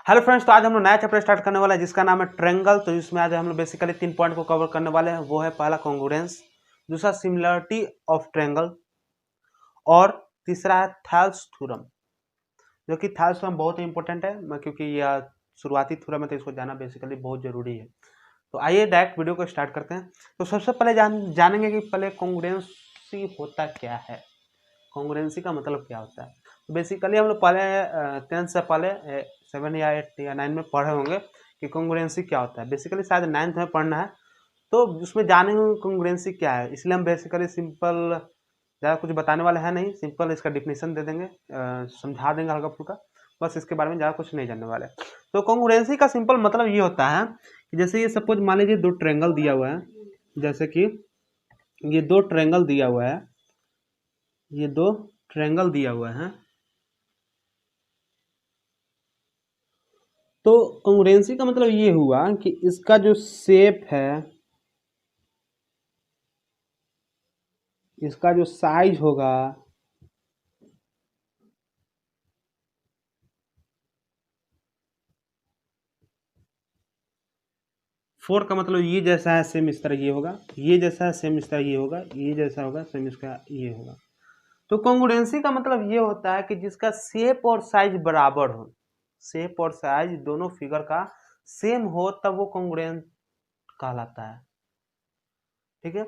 Hello friends, तो आज हम लोग नया चैप्टर स्टार्ट करने वाला है जिसका नाम है ट्रायंगल। तो इसमें आज हम लोग बेसिकली 3 पॉइंट को कवर करने वाले हैं। वो है पहला कॉन्ग्रुएंस, दूसरा सिमिलरिटी ऑफ ट्रायंगल और तीसरा है थेल्स थ्योरम, जो कि थेल्स थ्योरम बहुत ही इंपॉर्टेंट है क्योंकि यह शुरुआती थ्योरम है, तो इसको जाना बेसिकली बहुत जरूरी है। तो आइए डायरेक्ट वीडियो को स्टार्ट करते हैं। तो सबसे पहले जानेंगे कि पहले कॉन्ग्रुएंसी होता क्या है, कॉन्ग्रुएंसी का मतलब क्या होता है। तो बेसिकली हम लोग पहले 10th से पहले 7 या 8 या 9 में पढ़े होंगे कि कॉन्ग्रुएंसी क्या होता है। बेसिकली शायद 9th में पढ़ना है, तो उसमें जानेंगे कॉन्ग्रुएंसी क्या है। इसलिए हम बेसिकली सिंपल ज़्यादा कुछ बताने वाले हैं नहीं, सिंपल इसका डिफिनीशन दे देंगे, समझा देंगे हल्का फुल्का, बस इसके बारे में ज़्यादा कुछ नहीं जानने वाले। तो कॉन्ग्रुएंसी का सिंपल मतलब ये होता है कि जैसे ये सपोज मान लीजिए 2 ट्रायंगल दिया हुआ है, जैसे कि ये 2 ट्रायंगल दिया हुआ है, ये 2 ट्रायंगल दिया हुआ है। तो कॉन्ग्रुएंसी का मतलब ये हुआ कि इसका जो शेप है, इसका जो साइज होगा, फोर का मतलब ये जैसा है सेम इस तरह ये होगा, ये जैसा है सेम इस तरह ये होगा, ये जैसा होगा सेम इसका ये होगा। तो कॉन्ग्रुएंसी का मतलब ये होता है कि जिसका शेप और साइज बराबर हो, शेप और साइज दोनों फिगर का सेम हो, तब वो कॉन्ग्रुएंट कहलाता है। ठीक है,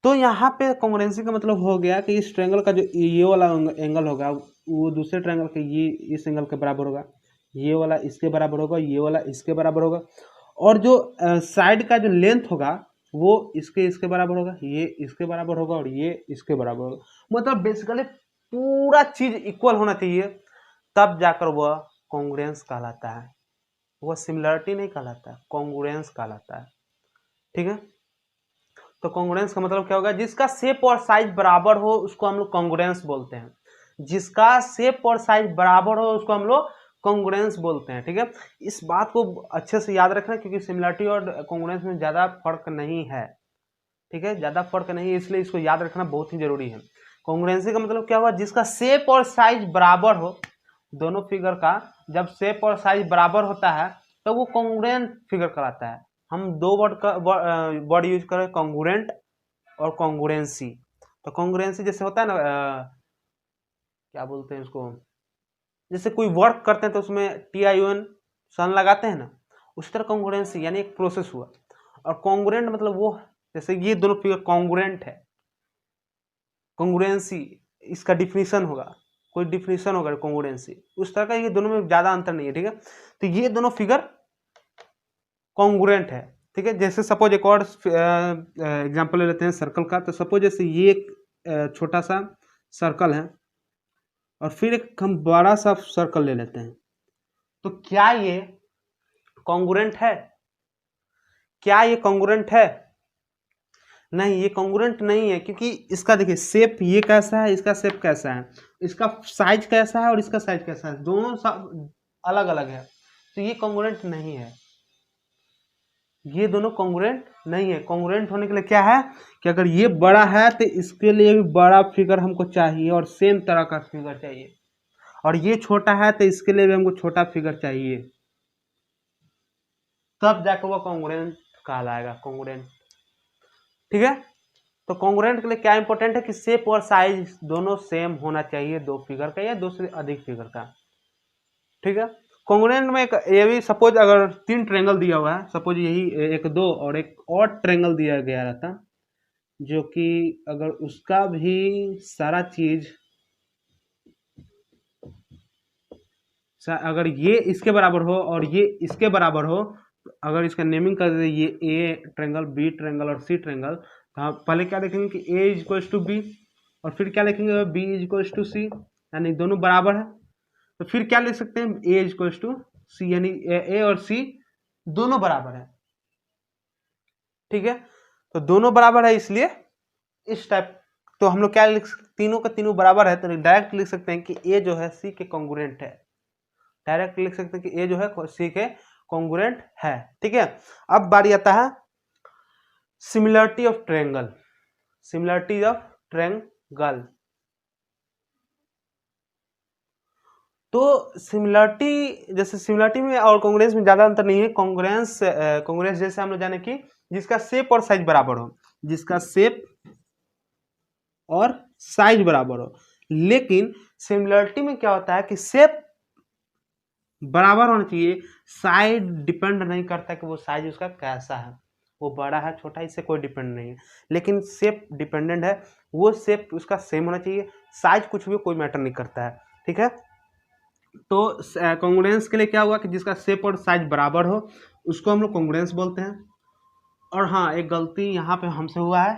तो यहाँ पे कॉन्ग्रुएंसी का मतलब हो गया कि इस ट्रायंगल का जो ये वाला एंगल होगा वो दूसरे ट्रायंगल के ये इस एंगल के बराबर होगा, ये वाला इसके बराबर होगा, ये वाला इसके बराबर होगा, और जो साइड का जो लेंथ होगा वो इसके बराबर होगा, ये इसके बराबर होगा और ये इसके बराबर होगा। मतलब बेसिकली पूरा चीज इक्वल होना चाहिए, तब जाकर वह कॉन्ग्रुएंस कहलाता है। वह सिमिलरिटी नहीं कहलाता, कॉन्ग्रुएंस कहलाता है। ठीक है, तो कॉन्ग्रुएंस का मतलब क्या होगा, जिसका शेप और साइज बराबर हो उसको हम लोग कॉन्ग्रुएंस बोलते हैं। जिसका शेप और साइज बराबर हो उसको हम लोग कॉन्ग्रुएंस बोलते हैं। ठीक है, इस बात को अच्छे से याद रखना क्योंकि सिमिलरिटी और कॉन्ग्रुएंस में ज़्यादा फर्क नहीं है। ठीक है, ज़्यादा फर्क नहीं है, इसलिए इसको याद रखना बहुत ही जरूरी है। कॉन्ग्रुएंसी का मतलब क्या हुआ, जिसका शेप और साइज बराबर हो, दोनों फिगर का जब शेप और साइज बराबर होता है तो वो कॉन्ग्रुएंट फिगर कहलाता है। हम दो वर्ड यूज करें, कॉन्ग्रुएंट और कॉन्ग्रुएंसी। तो कॉन्ग्रुएंसी जैसे होता है ना, क्या बोलते हैं उसको, जैसे कोई वर्क करते हैं तो उसमें TION सन लगाते हैं ना, उसी तरह कॉन्ग्रुएंसी यानी एक प्रोसेस हुआ। और कॉन्ग्रुएंट मतलब वो, जैसे ये दोनों फिगर कॉन्ग्रुएंट है, कॉन्ग्रुएंसी इसका डिफिनीशन होगा, कोई डिफिनीशन होगा कॉन्ग्रुएंसी उस तरह का, ये दोनों में ज्यादा अंतर नहीं है। ठीक है, तो ये दोनों फिगर कॉन्ग्रुएंट है। ठीक है, जैसे सपोज एक और एग्जांपल ले लेते हैं सर्कल का। तो सपोज जैसे ये एक छोटा सा सर्कल है और फिर एक हम बड़ा सा सर्कल ले लेते हैं, तो क्या ये कॉन्ग्रुएंट है? क्या ये कॉन्ग्रुएंट है? नहीं, ये कॉन्ग्रुएंट नहीं है, क्योंकि इसका देखिए शेप ये कैसा है, इसका शेप कैसा है, इसका साइज कैसा है और इसका साइज कैसा है, दोनों अलग अलग है, तो ये कॉन्ग्रुएंट नहीं है। ये दोनों कॉन्ग्रुएंट नहीं है। कॉन्ग्रुएंट होने के लिए क्या है कि अगर ये बड़ा है तो इसके लिए भी बड़ा फिगर हमको चाहिए और सेम तरह का फिगर चाहिए, और ये छोटा है तो इसके लिए भी हमको छोटा फिगर चाहिए, तब जाकर वो कॉन्ग्रुएंट कहलाएगा, कॉन्ग्रुएंट। ठीक है, तो कॉन्ग्रुएंट के लिए क्या इंपॉर्टेंट है कि शेप और साइज दोनों सेम होना चाहिए, दो फिगर का या दो से अधिक फिगर का। ठीक है, कॉन्ग्रुएंट में एक ये भी, सपोज अगर 3 ट्रायंगल दिया हुआ है, सपोज यही एक दो और एक और ट्रायंगल दिया गया रहता, जो कि अगर उसका भी सारा चीज अगर ये इसके बराबर हो और ये इसके बराबर हो, अगर इसका नेमिंग कर दे ये A ट्रायंगल, B ट्रायंगल और C ट्रायंगल, तो हम पहले क्या लिखेंगे कि A is equal to B, और फिर क्या लिखेंगे B is equal to C, यानी दोनों बराबर है। तो फिर क्या लिख सकते हैं, A is equal to C, यानी A और C दोनों बराबर है। ठीक है, तो दोनों बराबर है, इसलिए इस टाइप, तो हम लोग क्या लिख सकते, तीनों का तीनों बराबर है, तो डायरेक्ट लिख सकते हैं कि A जो है C के कॉन्ग्रुएंट है। डायरेक्ट लिख सकते हैं कि A जो है C के कॉन्ग्रुएंट है। ठीक है, अब बारी आता है similarity of triangle, similarity of triangle. तो सिमिलरिटी, जैसे सिमिलरिटी में और कॉन्ग्रुएंस में ज़्यादा अंतर नहीं है। कॉन्ग्रुएंस जैसे हम लोग जाने कि जिसका शेप और साइज बराबर हो, जिसका शेप और साइज बराबर हो। लेकिन सिमिलरिटी में क्या होता है कि शेप बराबर होना चाहिए, साइज डिपेंड नहीं करता कि वो साइज उसका कैसा है, वो बड़ा है छोटा, इससे कोई डिपेंड नहीं है। लेकिन शेप डिपेंडेंट है, वो शेप उसका सेम होना चाहिए, साइज कुछ भी कोई मैटर नहीं करता है। ठीक है, तो कॉन्ग्रुएंस के लिए क्या हुआ कि जिसका शेप और साइज बराबर हो उसको हम लोग कॉन्ग्रुएंस बोलते हैं। और हाँ, एक गलती यहाँ पे हमसे हुआ है,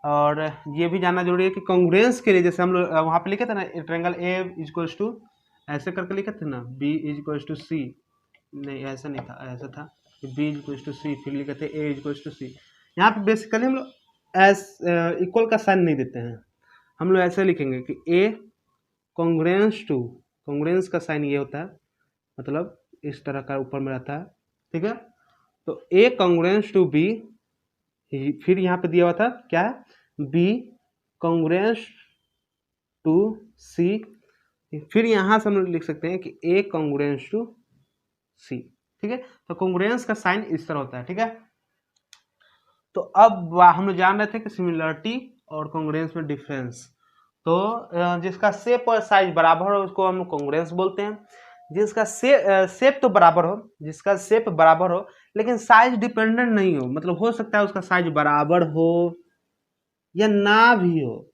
और ये भी जानना जरूरी है कि कॉन्ग्रुएंस के लिए जैसे हम लोग वहाँ पे लिखे थे ना, ट्रायंगल ए इक्वल्स टू ऐसे करके लिखे थे ना, बी इक्वल्स टू सी, नहीं ऐसा नहीं था, ऐसा था बी इक्वल्स टू सी, फिर लिखे थे ए इक्वल्स टू सी। यहाँ पे बेसिकली हम लोग एस इक्वल का साइन नहीं देते हैं, हम लोग ऐसे लिखेंगे कि ए कॉन्ग्रुएंस टू, कॉन्ग्रुएंस का साइन ये होता है, मतलब इस तरह का ऊपर में रहता है। ठीक है, तो ए कॉन्ग्रुएंस टू बी, फिर यहाँ पे दिया हुआ था क्या है, बी कॉन्ग्रुएंस टू सी, फिर यहाँ से हम लोग लिख सकते हैं कि ए कॉन्ग्रुएंस टू सी। ठीक है, तो कॉन्ग्रुएंस का साइन इस तरह होता है। ठीक है, तो अब हम लोग जान रहे थे कि सिमिलरिटी और कॉन्ग्रुएंस में डिफरेंस। तो जिसका शेप और साइज बराबर हो उसको हम लोग कॉन्ग्रुएंस बोलते हैं। जिसका शेप तो बराबर हो, जिसका शेप बराबर हो लेकिन साइज डिपेंडेंट नहीं हो, मतलब हो सकता है उसका साइज बराबर हो या ना भी हो,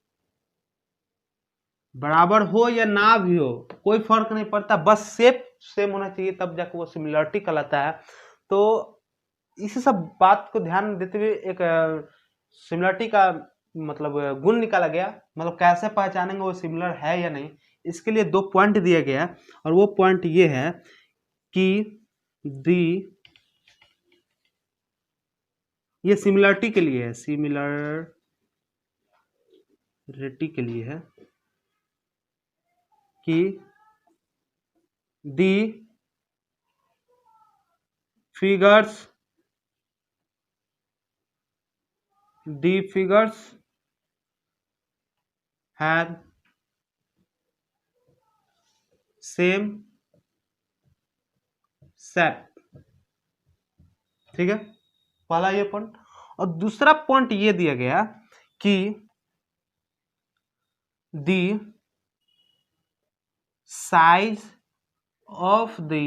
बराबर हो या ना भी हो कोई फर्क नहीं पड़ता, बस शेप सेम होना चाहिए, तब जाकर वो सिमिलरिटी कहलाता है। तो इसी सब बात को ध्यान देते हुए एक सिमिलरिटी का मतलब गुण निकाला गया, मतलब कैसे पहचानेंगे वो सिमिलर है या नहीं। इसके लिए 2 पॉइंट दिया गया, और वो पॉइंट ये है कि ये सिमिलरिटी के लिए है, सिमिलरिटी के लिए है कि दी फिगर्स have same shape। ठीक है, पहला ये पॉइंट। और दूसरा पॉइंट ये दिया गया कि the size of the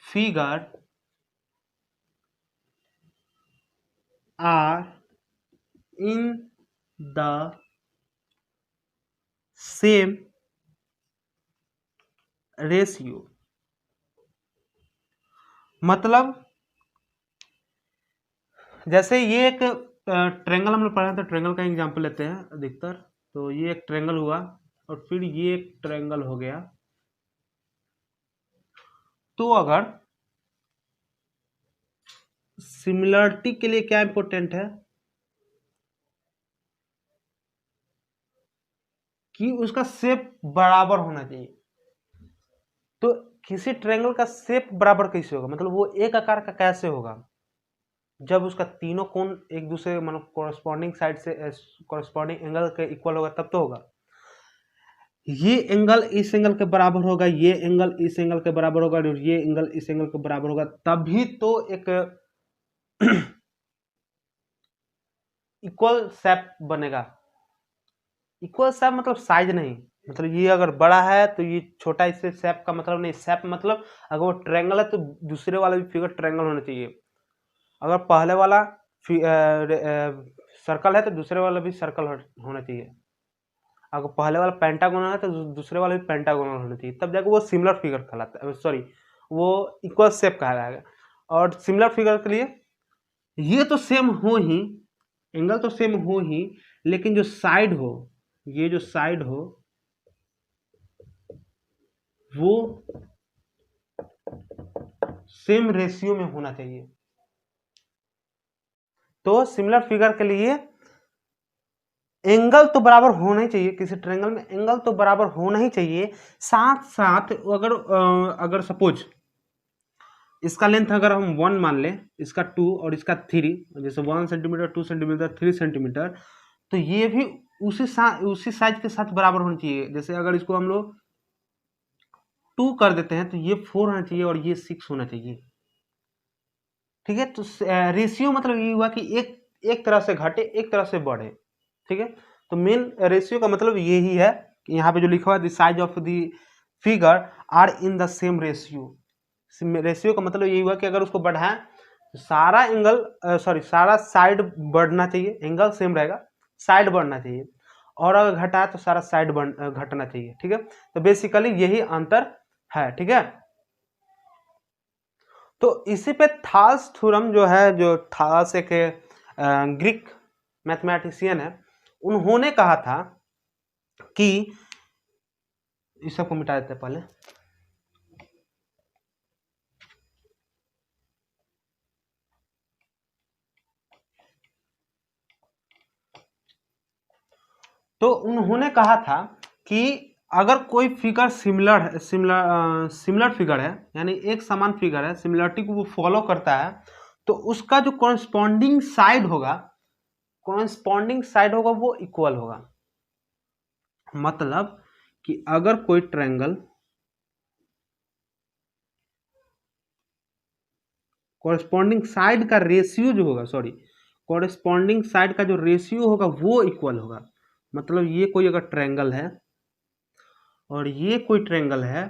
figure are in the same ratio. मतलब जैसे ये एक ट्रायंगल हम लोग पढ़ा था, ट्रायंगल का एग्जांपल लेते हैं अधिकतर। तो ये एक ट्रायंगल हुआ और फिर ये एक ट्रायंगल हो गया। तो अगर सिमिलरिटी के लिए क्या इंपॉर्टेंट है कि उसका शेप बराबर होना चाहिए। तो किसी ट्रायंगल का शेप बराबर कैसे होगा, मतलब वो एक आकार का कैसे होगा, जब उसका तीनों कोण एक दूसरे मतलब कॉरस्पॉन्डिंग साइड से कॉरस्पॉन्डिंग एंगल के इक्वल होगा तब तो होगा। ये एंगल इस एंगल के बराबर होगा, ये एंगल इस एंगल के बराबर होगा, और ये एंगल इस एंगल के बराबर होगा, तभी तो एक इक्वल शेप बनेगा। इक्वल शेप मतलब साइज नहीं, मतलब ये अगर बड़ा है तो ये छोटा, इससे शेप का मतलब नहीं। शेप मतलब अगर वो ट्रायंगल है तो दूसरे वाला भी फिगर ट्रायंगल होना चाहिए। अगर पहले वाला सर्कल है तो दूसरे वाला भी सर्कल होना चाहिए। अगर पहले वाला पेंटागोनल है तो दूसरे वाला भी पेंटागोनल होना चाहिए, तब जाकर वो सिमिलर फिगर कहलाता है, सॉरी वो इक्वल शेप कहलाएगा। और सिमिलर फिगर के लिए ये तो सेम हो ही, एंगल तो सेम हो ही, लेकिन जो साइड हो, ये जो साइड हो वो सेम रेशियो में होना चाहिए। तो सिमिलर फिगर के लिए एंगल तो बराबर होना ही चाहिए, किसी ट्रायंगल में एंगल तो बराबर होना ही चाहिए। साथ साथ अगर सपोज इसका लेंथ अगर हम 1 मान लें, इसका 2 और इसका 3, जैसे 1 सेंटीमीटर 2 सेंटीमीटर 3 सेंटीमीटर, तो ये भी उसी साइज के साथ बराबर होना चाहिए। जैसे अगर इसको हम लोग 2 कर देते हैं तो ये 4 होना चाहिए और ये 6 होना चाहिए। ठीक है, तो रेशियो मतलब ये हुआ कि एक तरह से घटे एक तरह से बढ़े। ठीक है, तो मेन रेशियो का मतलब यही है कि यहाँ पे जो लिखा हुआ है the size of the figure are in the same ratio. Ratio का मतलब यही हुआ कि अगर उसको बढ़ाएं तो सारा एंगल सारा साइड बढ़ना चाहिए, एंगल सेम रहेगा, साइड बढ़ना चाहिए, और अगर घटाए तो सारा साइड घटना चाहिए। ठीक है, तो बेसिकली यही अंतर है। ठीक है, तो इसी पे थाल्स थ्योरम जो है, जो थाल्स एक ग्रीक मैथमेटिशियन है, उन्होंने कहा था कि इस सबको मिटा देते हैं पहले। तो उन्होंने कहा था कि अगर कोई फिगर सिमिलर फिगर है, यानी एक समान फिगर है, सिमिलरिटी को वो फॉलो करता है, तो उसका जो कॉरेस्पॉन्डिंग साइड होगा वो इक्वल होगा। मतलब कि अगर कोई ट्रायंगल कॉरेस्पॉन्डिंग साइड का रेशियो जो होगा, कॉरेस्पॉन्डिंग साइड का जो रेशियो होगा वो इक्वल होगा। मतलब ये कोई अगर ट्रायंगल है और ये कोई ट्रायंगल है,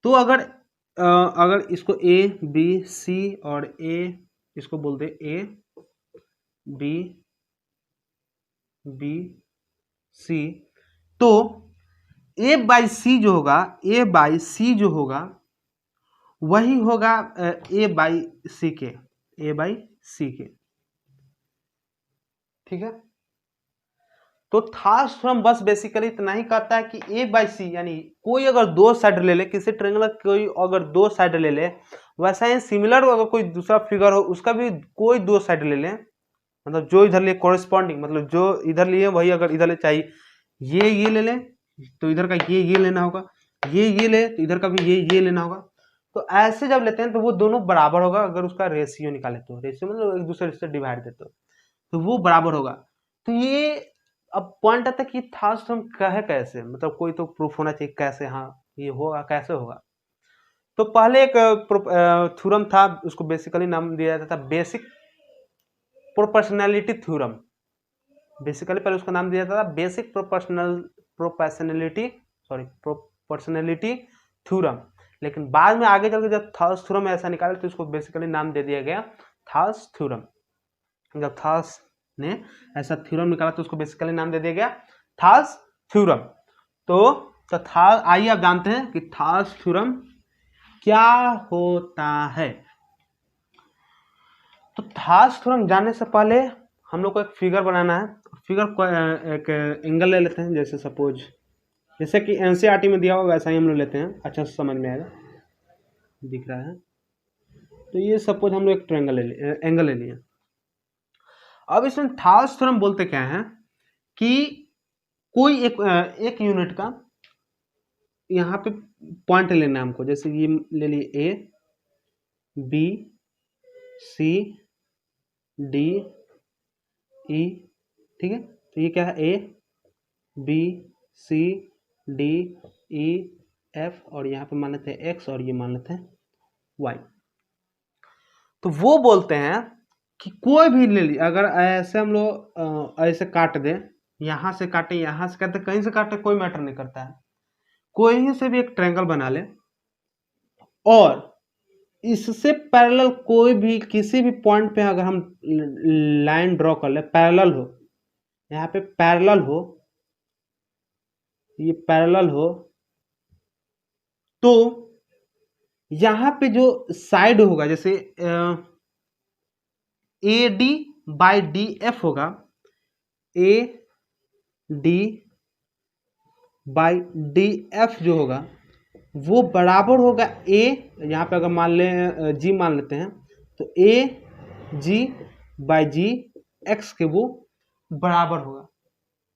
तो अगर इसको ए बी सी और ए, इसको बोलते ए बी बी सी, तो ए बाई सी जो होगा वही होगा ए बाई सी के। ठीक है, तो थाल्स थ्योरम बस बेसिकली इतना ही कहता है कि ए बाई सी, यानी कोई अगर दो साइड ले ले, किसी ट्रायंगल कोई अगर दो साइड ले ले, वैसा ही सिमिलर अगर कोई दूसरा फिगर हो उसका भी कोई दो साइड ले ले, मतलब जो इधर लिए कॉरेस्पॉन्डिंग, मतलब जो इधर लिए वही अगर इधर ले, चाहिए ये ले ले तो इधर का ये लेना होगा, ये ले तो इधर का भी ये लेना होगा। तो ऐसे जब लेते हैं तो वो दोनों बराबर होगा। अगर उसका रेशियो निकाले तो रेशियो मतलब एक दूसरे से डिवाइड देते हो तो वो बराबर होगा। तो ये अब पॉइंट आता है कि थाल्स थ्योरम कहे कैसे, मतलब कोई तो प्रूफ होना चाहिए कैसे, हाँ ये होगा कैसे होगा। तो पहले एक थ्योरम था, उसको बेसिकली नाम दिया जाता था बेसिक प्रोपोर्शनैलिटी थ्योरम। बेसिकली पहले उसका नाम दिया जाता था बेसिक प्रोपोर्शनैलिटी थ्योरम, लेकिन बाद में आगे चल के जब थाल्स थ्योरम ऐसा निकाला तो उसको बेसिकली नाम दे दिया गया थाल्स थ्योरम। जब थाल्स ने ऐसा थ्योरम निकाला तो उसको बेसिकली नाम दे दिया गया थाल्स थ्योरम। तो आइए आप जानते हैं कि थाल्स थ्योरम क्या होता है। तो थाल्स थ्योरम जानने से पहले हम लोग को एक फिगर बनाना है। फिगर को एक एंगल ले लेते हैं, जैसे सपोज जैसे कि एनसीईआरटी में दिया हुआ वैसा ही हम लोग लेते हैं, अच्छा से समझ में आएगा, दिख रहा है। तो ये सपोज हम लोग एक एंगल ले लिए। अब इसमें थाल्स थ्योरम बोलते क्या है कि कोई एक यूनिट का यहाँ पे पॉइंट लेना है हमको, जैसे ये ले लिए ए बी सी डी ई। ठीक है, तो ये क्या है, A B C D E F, और यहाँ पे मान लेते हैं एक्स और ये मान लेते हैं वाई। तो वो बोलते हैं कि कोई भी ले ली, अगर ऐसे हम लोग ऐसे काट दें, यहाँ से काटे यहाँ से काटे कहीं से काटे कोई मैटर नहीं करता है, कोई से भी एक ट्रायंगल बना ले और इससे पैरेलल कोई भी किसी भी पॉइंट पे अगर हम लाइन ड्रॉ कर ले, पैरेलल हो, यहाँ पे पैरेलल हो, ये पैरेलल हो, तो यहाँ पे जो साइड होगा, जैसे A D by D F होगा, A D by D F जो होगा वो बराबर होगा ए, यहाँ पे अगर मान ले जी मान लेते हैं, तो ए जी बाई जी एक्स के वो बराबर होगा।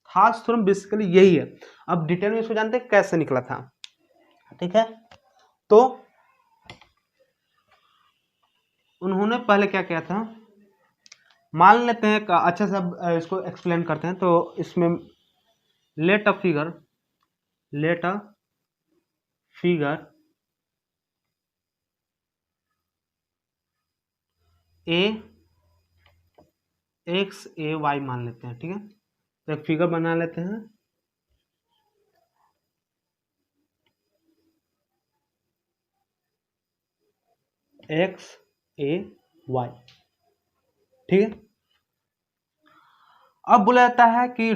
थाल्स थ्योरम बेसिकली यही है। अब डिटेल में इसको जानते हैं कैसे निकला था। ठीक है, तो उन्होंने पहले क्या किया था, मान लेते हैं अच्छा से अब इसको एक्सप्लेन करते हैं। तो इसमें let a figure A X A Y मान लेते हैं, ठीक है। तो एक फिगर बना लेते हैं। एक्स ए वाई, ठीक है। अब बोला जाता है कि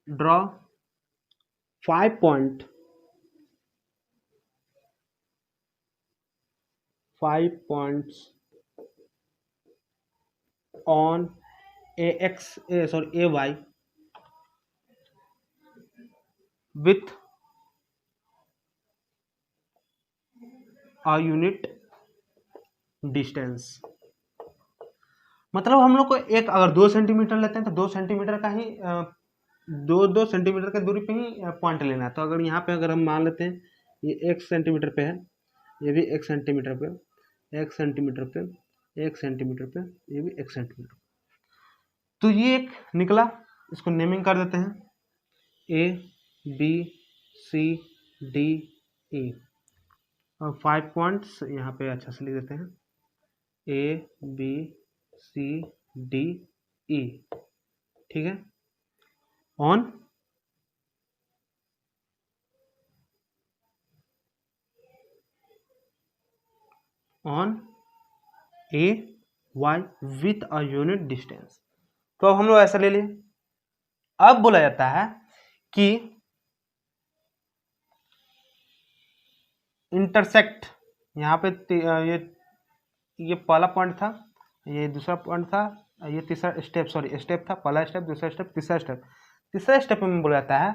draw 5 point 5 points on AY with a unit distance। मतलब हम लोग को एक अगर 2 सेंटीमीटर लेते हैं तो 2 सेंटीमीटर का ही 2 सेंटीमीटर के दूरी पे ही पॉइंट लेना है। तो अगर यहाँ पे अगर हम मान लेते हैं ये 1 सेंटीमीटर पे है, ये भी 1 सेंटीमीटर पे, 1 सेंटीमीटर पे, 1 सेंटीमीटर पे, ये भी 1 सेंटीमीटर। तो ये एक निकला, इसको नेमिंग कर देते हैं ए बी सी डी ई, और 5 पॉइंट्स यहाँ पे अच्छा से लिख देते हैं ए बी सी डी ई, ठीक है। On A Y with a unit distance. तो अब हम लोग ऐसा ले लिए। अब बोला जाता है कि इंटरसेक्ट, यहाँ पे ये पहला पॉइंट था, ये दूसरा पॉइंट था, ये तीसरा स्टेप था, पहला स्टेप, दूसरा स्टेप, तीसरा स्टेप। तीसरा स्टेप में बोला जाता है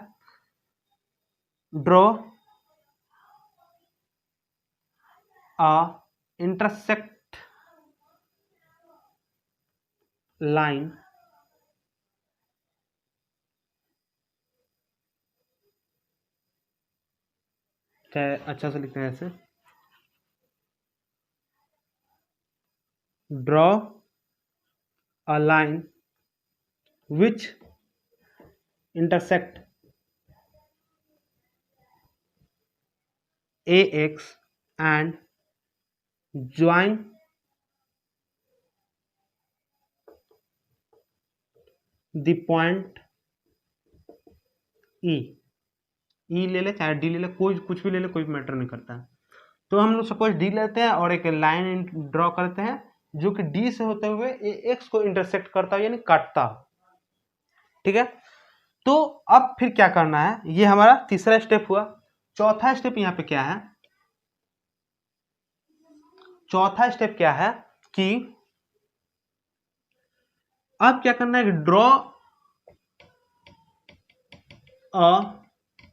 ड्रॉ अ इंटरसेक्ट लाइन अच्छा से लिखते हैं ऐसे, draw a line which intersect AX and join the point E। E ले ले चाहे D ले ले, कोई कुछ भी ले ले, कोई मैटर नहीं करता है। तो हम लोग सपोज D लेते हैं और एक लाइन ड्रॉ करते हैं जो कि D से होते हुए AX को इंटरसेक्ट करता है, यानी काटता है, ठीक है। तो अब फिर क्या करना है, ये हमारा तीसरा स्टेप हुआ। चौथा स्टेप यहाँ पे क्या है, चौथा स्टेप क्या है कि अब क्या करना है, draw a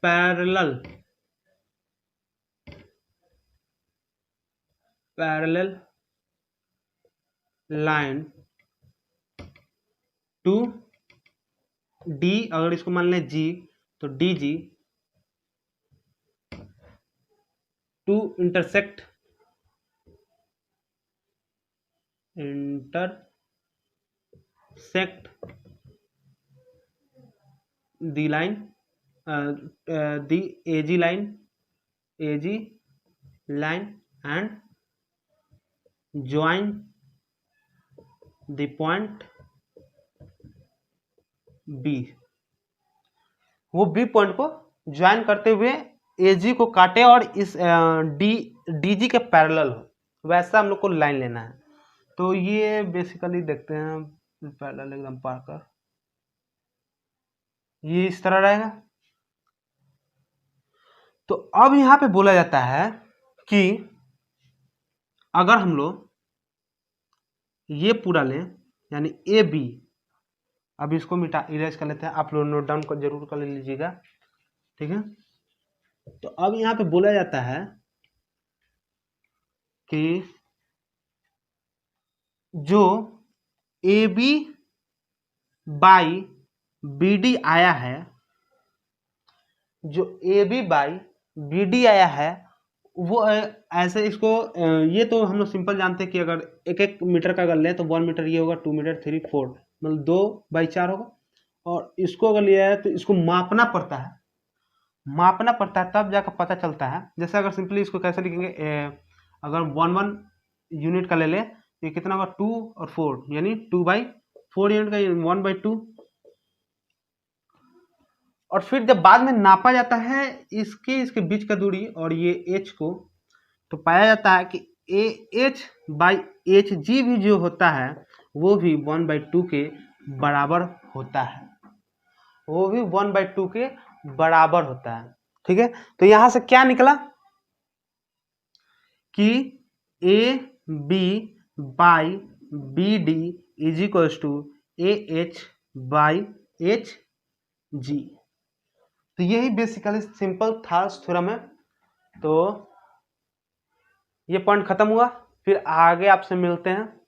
parallel line to D, अगर इसको मान लें जी तो D G, to intersect the line the AG line and join the point B. वो बी पॉइंट को ज्वाइन करते हुए एजी को काटे और इस डीजी के पैरेलल हो, वैसा हम लोग को लाइन लेना है। तो ये बेसिकली देखते हैं पैरेलल एकदम पार कर, ये इस तरह रहेगा। तो अब यहां पे बोला जाता है कि अगर हम लोग ये पूरा लें, यानी ए बी, अब इसको मिटा इरेज कर लेते हैं, आप लोग नोट डाउन कर जरूर कर लीजिएगा, ठीक है। तो अब यहां पे बोला जाता है कि जो A B by B D आया है, जो A B by B D आया है, वो ऐसे इसको ये तो हम लोग सिंपल जानते हैं कि अगर 1-1 मीटर का अगर लें तो 1 मीटर ये होगा, 2 मीटर 3 4, मतलब 2/4 होगा। और इसको अगर लिया है तो इसको मापना पड़ता है, तब जाकर पता चलता है। जैसे अगर सिंपली इसको कैसे लिखेंगे, अगर 1 यूनिट का ले ले तो ये कितना होगा 2 और 4 यानी 2/4 यूनिट का 1/2। और फिर जब बाद में नापा जाता है इसके बीच का दूरी और ये h को, तो पाया जाता है कि AH/HG भी जो होता है वो भी 1/2 के बराबर होता है, वो भी 1/2 के बराबर होता है। ठीक है, तो यहां से क्या निकला कि AB/BD is equals to AH/HG। तो यही बेसिकली सिंपल थॉल्स थ्योरम है। तो ये पॉइंट खत्म हुआ, फिर आगे आपसे मिलते हैं।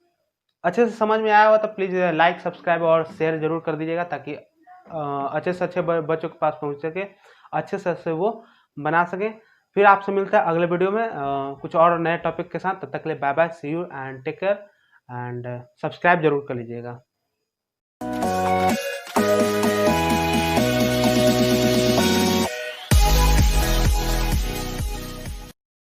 अच्छे से समझ में आया हुआ तो प्लीज़ लाइक, सब्सक्राइब और शेयर जरूर कर दीजिएगा, ताकि अच्छे से अच्छे बच्चों के पास पहुंच सके, अच्छे से अच्छे वो बना सके। फिर आपसे मिलता है अगले वीडियो में कुछ और नए टॉपिक के साथ। तब तक के लिए bye bye, see you and take care and subscribe जरूर कर लीजिएगा।